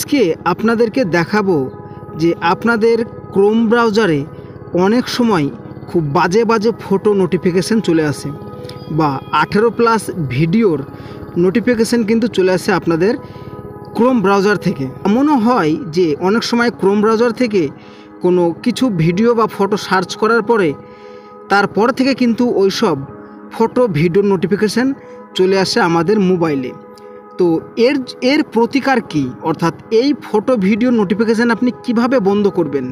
আজকে আপনাদেরকে দেখাবো যে আপনাদের ক্রোম ব্রাউজারে অনেক সময় খুব বাজে বাজে ফটো নোটিফিকেশান চলে আসে বা 18+ ভিডিওর নোটিফিকেশান কিন্তু চলে আসে আপনাদের ক্রোম ব্রাউজার থেকে। এমনও হয় যে অনেক সময় ক্রোম ব্রাউজার থেকে কোনো কিছু ভিডিও বা ফটো সার্চ করার পরে তারপর থেকে কিন্তু ওইসব ফটো ভিডিওর নোটিফিকেশান চলে আসে আমাদের মোবাইলে। তো এর প্রতিকার কি, অর্থাৎ এই ফটো ভিডিও নোটিফিকেশান আপনি কিভাবে বন্ধ করবেন,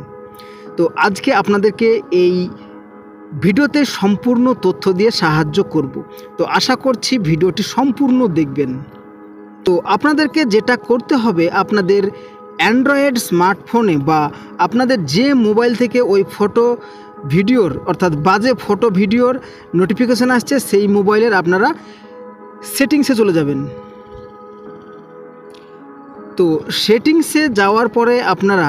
তো আজকে আপনাদেরকে এই ভিডিওতে সম্পূর্ণ তথ্য দিয়ে সাহায্য করব। তো আশা করছি ভিডিওটি সম্পূর্ণ দেখবেন। তো আপনাদেরকে যেটা করতে হবে, আপনাদের অ্যান্ড্রয়েড স্মার্টফোনে বা আপনাদের যে মোবাইল থেকে ওই ফটো ভিডিওর অর্থাৎ বাজে ফটো ভিডিওর নোটিফিকেশান আসছে সেই মোবাইলের আপনারা সেটিংসে চলে যাবেন। তো সেটিংসে যাওয়ার পরে আপনারা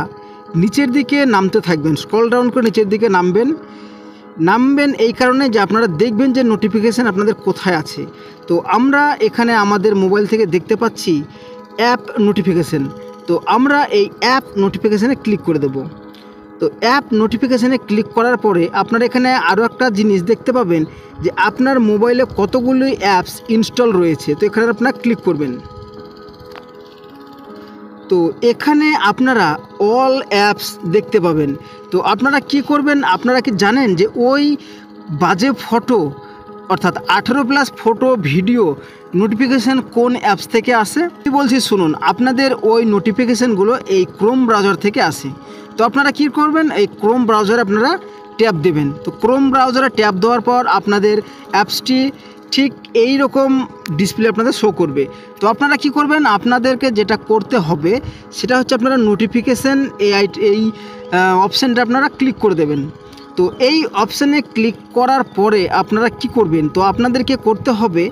নিচের দিকে নামতে থাকবেন, স্ক্রল ডাউন করে নিচের দিকে নামবেন এই কারণে যে আপনারা দেখবেন যে নোটিফিকেশান আপনাদের কোথায় আছে। তো আমরা এখানে আমাদের মোবাইল থেকে দেখতে পাচ্ছি অ্যাপ নোটিফিকেশান। তো আমরা এই অ্যাপ নোটিফিকেশানে ক্লিক করে দেব। তো অ্যাপ নোটিফিকেশানে ক্লিক করার পরে আপনারা এখানে আরও একটা জিনিস দেখতে পাবেন যে আপনার মোবাইলে কতগুলি অ্যাপস ইনস্টল রয়েছে। তো এখানে আপনারা ক্লিক করবেন। তো এখানে আপনারা অল অ্যাপস দেখতে পাবেন। তো আপনারা কি করবেন, আপনারা কি জানেন যে ওই বাজে ফটো অর্থাৎ 18+ ফটো ভিডিও নোটিফিকেশান কোন অ্যাপস থেকে আসে? আমি বলছি শুনুন, আপনাদের ওই নোটিফিকেশানগুলো এই ক্রোম ব্রাউজার থেকে আসে। তো আপনারা কি করবেন, এই ক্রোম ব্রাউজারে আপনারা ট্যাব দেবেন। তো ক্রোম ব্রাউজারে ট্যাব দেওয়ার পর আপনাদের অ্যাপসটি ঠিক এই রকম ডিসপ্লে আপনাদের শো করবে। তো আপনারা কি করবেন, আপনাদেরকে যেটা করতে হবে সেটা হচ্ছে আপনারা নোটিফিকেশান এই অপশানটা আপনারা ক্লিক করে দেবেন। তো এই অপশানে ক্লিক করার পরে আপনারা কি করবেন, তো আপনাদেরকে করতে হবে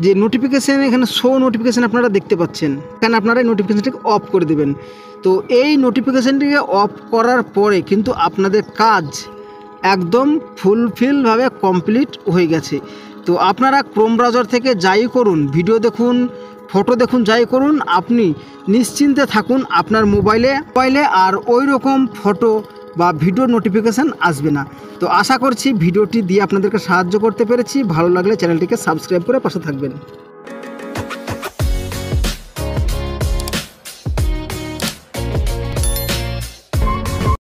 যে নোটিফিকেশান এখানে শো নোটিফিকেশান আপনারা দেখতে পাচ্ছেন, এখানে আপনারা এই নোটিফিকেশানটিকে অফ করে দেবেন। তো এই নোটিফিকেশানটিকে অফ করার পরে কিন্তু আপনাদের কাজ একদম ফুলফিলভাবে কমপ্লিট হয়ে গেছে। তো আপনারা ক্রোম ব্রাউজার থেকে যাই করুন, ভিডিও দেখুন, ফটো দেখুন, যাই করুন, আপনি নিশ্চিন্তে থাকুন, আপনার মোবাইলে আর ওই রকম ফটো বা ভিডিও নোটিফিকেশান আসবে না। তো আশা করছি ভিডিওটি দিয়ে আপনাদেরকে সাহায্য করতে পেরেছি। ভালো লাগলে চ্যানেলটিকে সাবস্ক্রাইব করে পাশে থাকবেন।